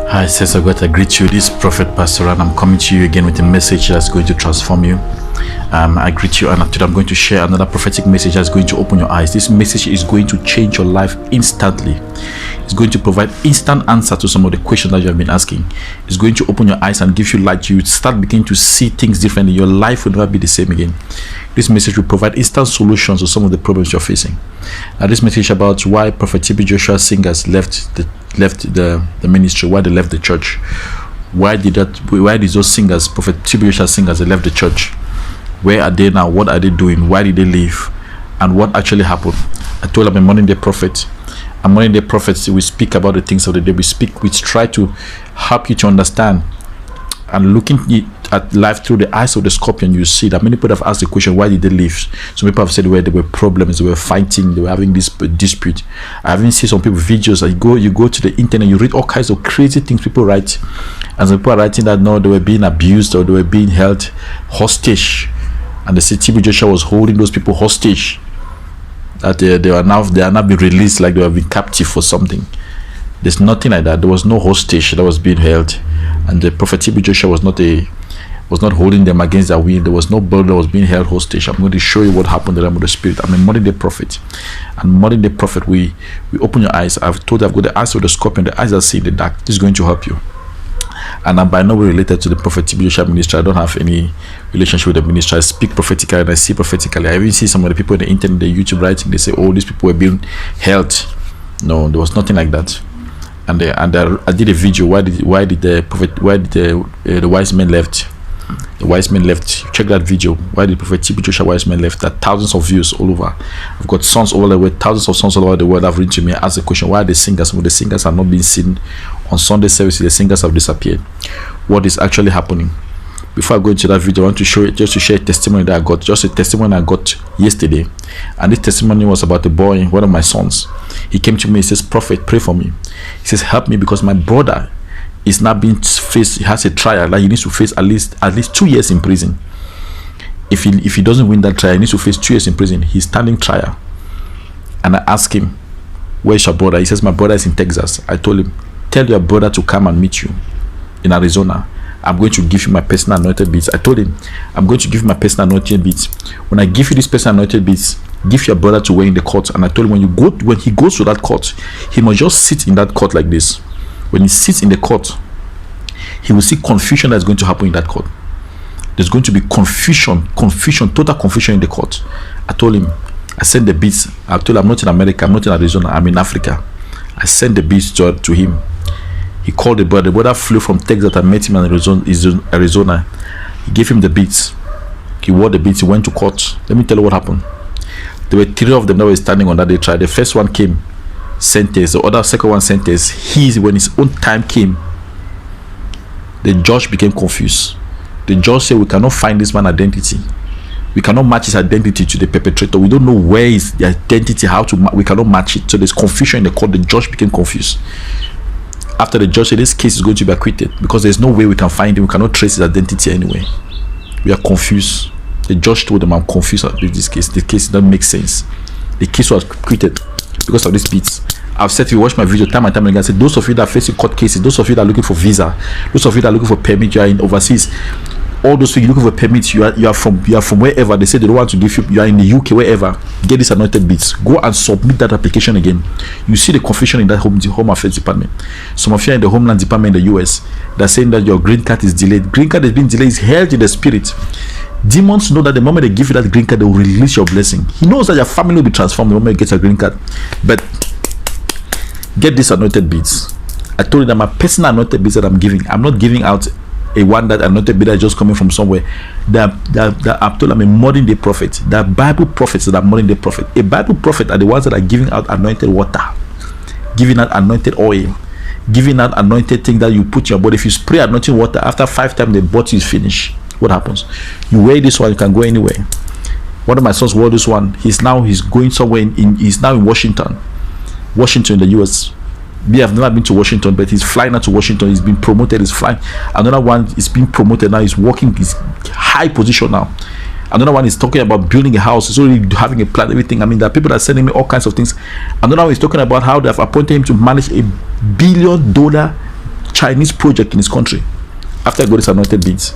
Hi, says I got to greet you. This is Prophet Pastor, and I'm coming to you again with a message that's going to transform you. I greet you, and today I'm going to share another prophetic message that's going to open your eyes. This message is going to change your life instantly. It's going to provide instant answer to some of the questions that you have been asking. It's going to open your eyes and give you light. You start beginning to see things differently. Your life will never be the same again. This message will provide instant solutions to some of the problems you're facing. Now, this message about why Prophet TB Joshua Singers left the ministry, why they left the church. Why did those singers, Prophet TB Joshua Singers, they left the church? Where are they now? What are they doing? Why did they leave? And what actually happened? I told them a morning day prophet. A morning day prophets, we speak about the things of the day. We try to help you to understand. And looking at life through the eyes of the scorpion, you see that many people have asked the question, why did they leave? Some people have said where there were problems, they were fighting, they were having this dispute. I haven't seen some people videos. You go to the internet, you read all kinds of crazy things people write, and some people are writing that no, they were being abused or they were being held hostage, and the TB Joshua was holding those people hostage. That they are now being released like they have been captive for something. There's nothing like that. There was no hostage that was being held, and the Prophet TB Joshua was not holding them against their will. There was no bird that was being held hostage. I'm going to show you what happened in the realm of the spirit. I'm a modern day prophet, and modern day prophet, we open your eyes. I've told you I've got the eyes of the scorpion, the eyes that see in the dark. This is going to help you. And I'm by no way related to the Prophet TB Joshua ministry. I don't have any relationship with the ministry. I speak prophetically and I see prophetically. I even see some of the people on the internet, the YouTube writing, they say, oh, these people were being held. No, there was nothing like that. And I did a video. Why did the wise men left? The wise men left. Check that video. Why did Prophet TB Joshua wise men left? That thousands of views all over. I've got sons all over the world. Thousands of sons all over the world have written to me and asked the question, why are the singers? Well, the singers are not being seen on Sunday services. The singers have disappeared. What is actually happening? Before I go into that video, I want to show it, just to share a testimony that I got. Just a testimony I got yesterday. And this testimony was about a boy, one of my sons. He came to me, he says, Prophet, pray for me. He says, help me because my brother is now being faced. He has a trial that he needs to face at least 2 years in prison. If he doesn't win that trial, he needs to face 2 years in prison. He's standing trial. And I asked him, where's your brother? He says, my brother is in Texas. I told him, tell your brother to come and meet you in Arizona. I'm going to give you my personal anointed beads. I told him, I'm going to give you my personal anointed beads. When I give you this personal anointed beads, give your brother to wear in the court. And I told him, when he goes to that court, he must just sit in that court like this. When he sits in the court, he will see confusion that's going to happen in that court. There's going to be confusion, total confusion in the court. I told him, I sent the beads. I told him, I'm not in America, I'm not in Arizona, I'm in Africa. I sent the beads to him. He called the brother. The brother flew from Texas. I met him in Arizona. He gave him the beads. He wore the beads. He went to court. Let me tell you what happened. There were 3 of them that were standing on that day trial. The first one came, sentenced. The second one sentenced. When his own time came, the judge became confused. The judge said, we cannot find this man's identity. We cannot match his identity to the perpetrator. We don't know where is the identity, we cannot match it. So there's confusion in the court. The judge became confused. After the judge said this case is going to be acquitted because there's no way we can find him, we cannot trace his identity anyway. We are confused. The judge told them, I'm confused with this case. The case doesn't make sense. The case was acquitted because of these beats. I've said, if you watch my video time and time again, I said, those of you that are facing court cases, those of you that are looking for visa, those of you that are looking for permit, you are in overseas, all those people looking for permits, you are from wherever. They say they don't want to give you. You are in the UK, wherever. Get this anointed beads. Go and submit that application again. You see the confusion in that home affairs department. Some of you are in the Homeland Department in the US. They're saying that your green card is delayed. Green card is being delayed. It's held in the spirit. Demons know that the moment they give you that green card, they will release your blessing. He knows that your family will be transformed the moment you get a green card. But get this anointed beads. I told you that my personal anointed beads that I'm giving, I'm not giving out a one that anointed bead that is just coming from somewhere. That I'm told I'm a modern day prophet. The Bible prophets that are modern day prophet. A Bible prophet are the ones that are giving out anointed water, giving out anointed oil, giving out anointed thing that you put in your body. If you spray anointed water, after 5 times the bottle is finished. What happens? You wear this one, you can go anywhere. One of my sons wore this one. He's going somewhere he's now in Washington in the US. We have never been to Washington, but he's flying out to Washington. He's been promoted. He's flying. Another one is being promoted now. He's working his high position now. Another one is talking about building a house. He's already having a plan, everything. I mean, there are people that are sending me all kinds of things. Another one is talking about how they have appointed him to manage $1 billion Chinese project in his country after I got this anointed beads.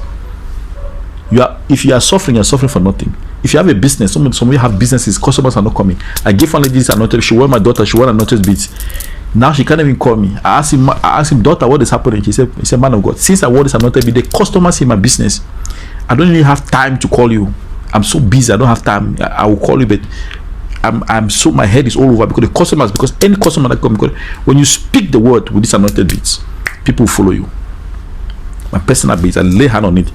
If you are suffering, you're suffering for nothing. If you have a business, some of you have businesses, customers are not coming. I gave one lady this anointed. She wore my daughter. She wore anointed beads. Now she can't even call me. I asked him, daughter, what is happening? He said, man of God, since I wore this anointed bead, the customers in my business, I don't really have time to call you. I'm so busy. I don't have time. I will call you, but I'm so, my head is all over because the customers, because any customer that comes, because when you speak the word with this anointed beads, people follow you. My personal beads, I lay hand on it.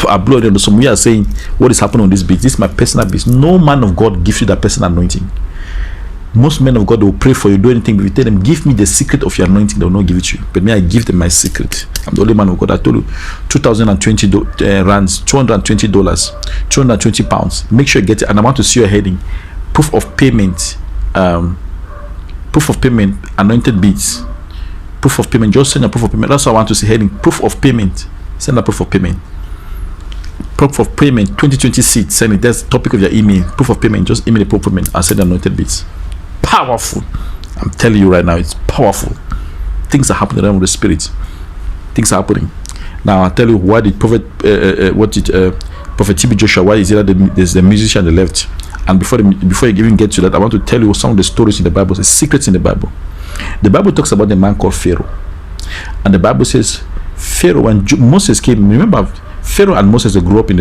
I blow it on. Some we are saying what is happening on this beads. This is my personal beads. No man of God gives you that personal anointing. Most men of God will pray for you, do anything, but if you tell them, give me the secret of your anointing, they will not give it to you. But me, I give them my secret. I'm the only man of God. I told you, 2020 rands, $220, 220 pounds. Make sure you get it. And I want to see your heading. Proof of payment, anointed beads. Proof of payment. Just send a proof of payment. That's what I want to see heading. Proof of payment. Send a proof of payment. Proof of payment 2026. Send it. That's the topic of your email. Proof of payment. Just email the proof of payment. I'll send anointed beads. Powerful. I'm telling you right now, it's powerful. Things are happening around with the spirit. Things are happening. Now I'll tell you why the prophet Prophet TB Joshua, why is it that there's the musician on the left? And before you even get to that, I want to tell you some of the stories in the Bible, the secrets in the Bible. The Bible talks about the man called Pharaoh, and the Bible says Pharaoh, when Moses came, remember Pharaoh and Moses, they grew up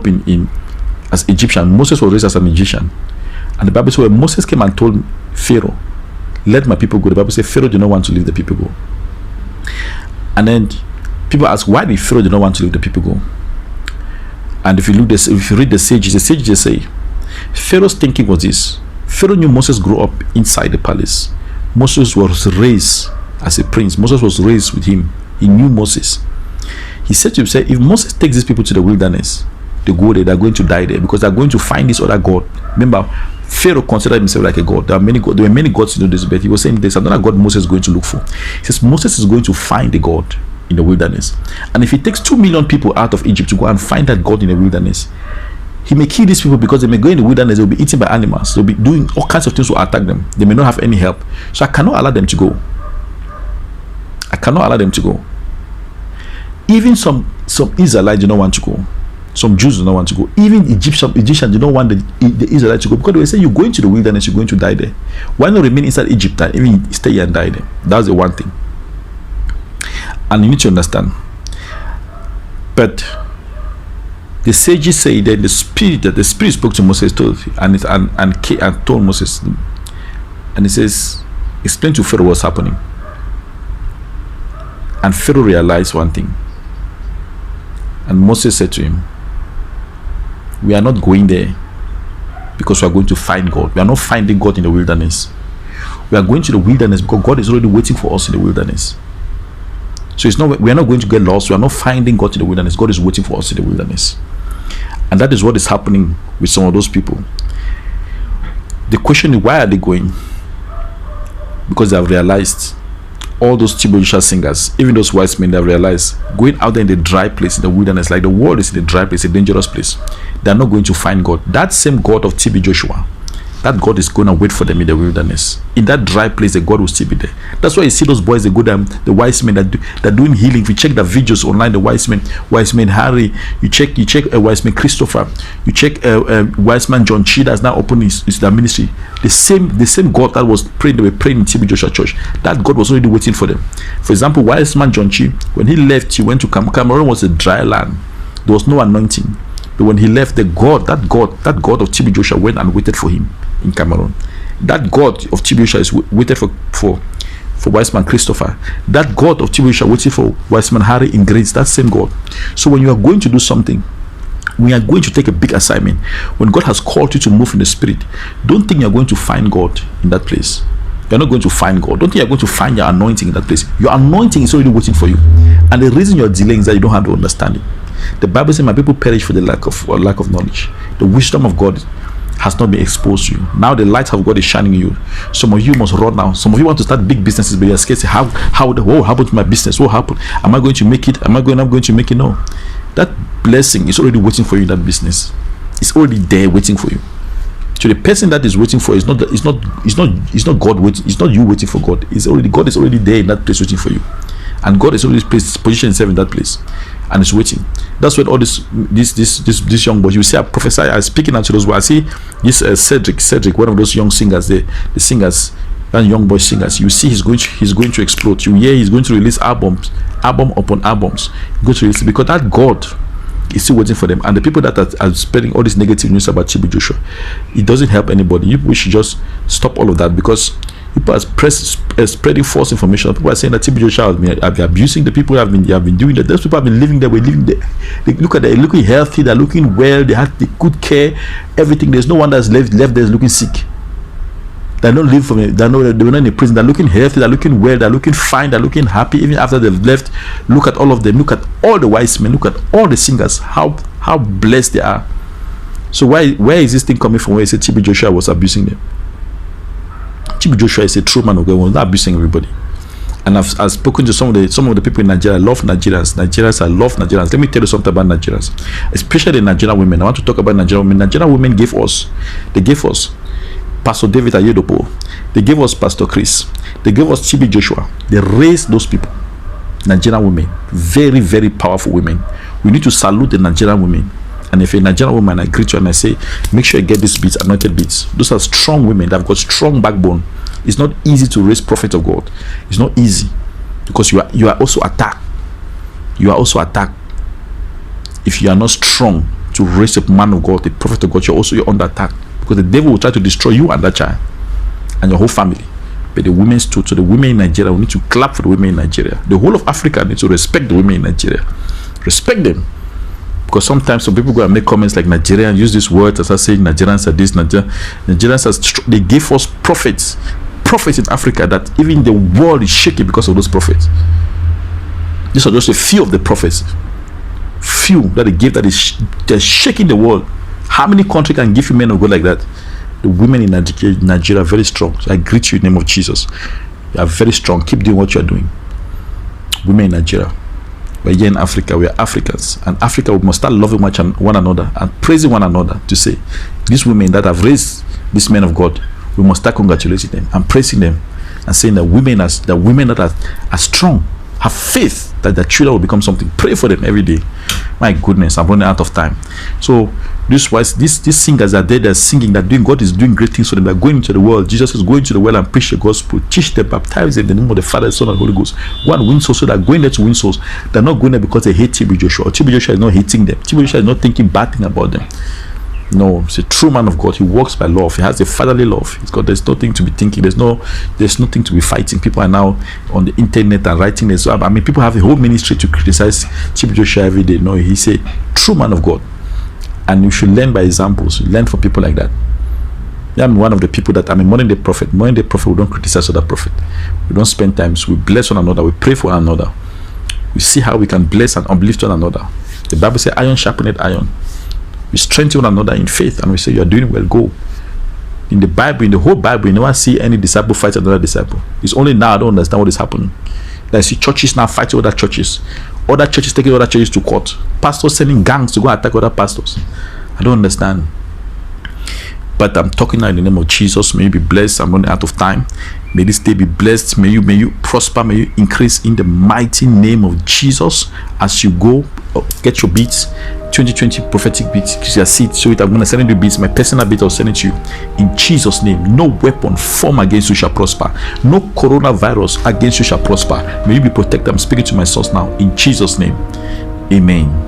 in as Egyptian. Moses was raised as an Egyptian, and the Bible says when Moses came and told Pharaoh, let my people go, the Bible says Pharaoh did not want to leave the people go. And then people ask, why did Pharaoh did not want to leave the people go? And if you read the sages say Pharaoh's thinking was this: Pharaoh knew Moses grew up inside the palace. Moses was raised as a prince. Moses was raised with him. He knew Moses. He said to himself, if Moses takes these people to the wilderness, they go there, they're going to die there because they're going to find this other God. Remember, Pharaoh considered himself like a god. There were many gods in this, but he was saying there's another God Moses is going to look for. He says Moses is going to find a God in the wilderness. And if he takes 2 million people out of Egypt to go and find that God in the wilderness, he may kill these people because they may go in the wilderness, they'll be eaten by animals, they'll be doing all kinds of things to attack them. They may not have any help. So I cannot allow them to go. I cannot allow them to go. Even some Israelites do not want to go. Some Jews do not want to go. Even Egyptians do not want the Israelites to go because they say you're going to the wilderness, you're going to die there. Why not remain inside Egypt and even stay here and die there? That's the one thing. And you need to understand. But the sages say that the spirit spoke to Moses, told Moses, and he says, explain to Pharaoh what's happening. And Pharaoh realized one thing. And Moses said to him, we are not going there because we are going to find God. We are not finding God in the wilderness. We are going to the wilderness because God is already waiting for us in the wilderness. So we are not going to get lost. We are not finding God in the wilderness. God is waiting for us in the wilderness. And that is what is happening with some of those people. The question is, why are they going? Because they have realized, all those TB Joshua singers, even those wise men, they have realized going out there in the dry place, in the wilderness, like the world is in the dry place, a dangerous place, they are not going to find God. That same God of TB Joshua, that God is going to wait for them in the wilderness. In that dry place, the God will still be there. That's why you see those boys, they go down, the wise men that doing healing. If you check the videos online, the wise men Harry, you check wise man Christopher, you check wise man John Chi that's now opening his ministry. The same God that was praying, they were praying in TB Joshua Church, that God was already waiting for them. For example, wise man John Chi, when he left, he went to Cameroon. Was a dry land. There was no anointing. But when he left, that God of TB Joshua went and waited for him in Cameroon. That God of TB Joshua is waited for wise man Christopher. That God of TB Joshua waited for wise man Harry in Grace. That same God. So when you are going to do something, we are going to take a big assignment. When God has called you to move in the spirit, don't think you're going to find God in that place. You're not going to find God. Don't think you're going to find your anointing in that place. Your anointing is already waiting for you. And the reason you're delaying is that you don't have the understanding. The Bible says my people perish for the lack of knowledge. The wisdom of God has not been exposed to you. Now the light of God is shining in you. Some of you must run now. Some of you want to start big businesses, but you're scared. What happened to my business? What happened? Am I going to make it? I'm going to make it? No. That blessing is already waiting for you in that business. It's already there waiting for you. So the person that is waiting for you is not God waiting. It's not you waiting for God. God is already there in that place waiting for you. and God is always placed position himself in that place and is waiting. That's when all this young boys, you see, I prophesy, I speaking out to those boys. I see this Cedric, one of those young singers, the singers, and young boy singers. You see, he's going to explode. You hear he's going to release album upon albums. He's going to release, because that God is still waiting for them. And the people that are spreading all this negative news about TB Joshua, it doesn't help anybody. We should just stop all of that, because people are spreading false information. People are saying that TB Joshua have been abusing the people. Have been doing that. Those people have been living there. We're living there. They look at, they're looking healthy. They're looking well. They have the good care. Everything. There's no one that's left there is looking sick. They don't live from it. They were not in a prison. They're looking healthy. They're looking well. They're looking fine. They're looking happy. Even after they've left, look at all of them. Look at all the wise men. Look at all the singers. How blessed they are. So where is this thing coming from? Where you say TB Joshua was abusing them? TB Joshua is a true man of God. He was not abusing everybody. And I've spoken to some of the people in Nigeria. I love Nigerians. I love Nigerians. Let me tell you something about Nigerians, especially the Nigerian women. I want to talk about Nigerian women. Nigerian women gave us Pastor David Ayedopo. They gave us Pastor Chris. They gave us TB Joshua. They raised those people. Nigerian women, very, very powerful women. We need to salute the Nigerian women. And if you're a Nigerian woman, I greet you and I say, make sure you get these beats, anointed beats. Those are strong women that have got strong backbone. It's not easy to raise prophet of God. It's not easy, because you are also attacked. You are also attacked. If you are not strong to raise a man of God, the prophet of God, you're under attack, because the devil will try to destroy you and that child and your whole family. But the women stood. So the women in Nigeria, we need to clap for the women in Nigeria. The whole of Africa needs to respect the women in Nigeria. Respect them. Because sometimes some people go and make comments like Nigerian, use this word as I say Nigerians are this, Nigerians are they gave us prophets in Africa that even the world is shaking because of those prophets. These are just a few of the prophets. Few that they gave, they're shaking the world. How many countries can give you men of God like that? The women in Nigeria are very strong. So I greet you in the name of Jesus. You are very strong. Keep doing what you are doing. Women in Nigeria. We're here in Africa. We are Africans. And Africa, we must start loving one another and praising one another, to say, these women that have raised these men of God, we must start congratulating them and praising them and saying that women that are strong, have faith that their children will become something. Pray for them every day. My goodness, I'm running out of time. So these singers are there, they're singing, that God is doing great things for them. They're going into the world. Jesus is going to the world and preach the gospel, teach them, baptize them in the name of the Father, the Son, and the Holy Ghost. Go and win souls. So they're going there to win souls. They're not going there because they hate TB Joshua. TB Joshua is not hating them. TB Joshua is not thinking bad thing about them. No, he's a true man of God. He works by love. He has a fatherly love. There's nothing to be thinking. There's nothing to be fighting. People are now on the internet and writing this. I mean, people have a whole ministry to criticize TB Joshua every day. No, he's a true man of God, and you should learn by examples. Learn from people like that. I'm one of the people that I'm a modern day prophet. Modern day prophet, we don't criticize other prophet. We don't spend time. So we bless one another. We pray for one another. We see how we can bless and uplift one another. The Bible says, "Iron sharpeneth iron." We strengthen one another in faith, and we say, you are doing well, go. In the Bible, in the whole Bible, you never see any disciple fight another disciple. It's only now I don't understand what is happening. I see churches now fighting other churches taking other churches to court, pastors sending gangs to go attack other pastors. I don't understand. But I'm talking now in the name of Jesus. May you be blessed. I'm running out of time. May this day be blessed. May you prosper. May you increase in the mighty name of Jesus. As you go, get your beats. 2020 prophetic beats. You see it. So I'm going to send you the beats. My personal beat, I'll send it to you. In Jesus' name, no weapon formed against you shall prosper. No coronavirus against you shall prosper. May you be protected. I'm speaking to my source now. In Jesus' name, amen.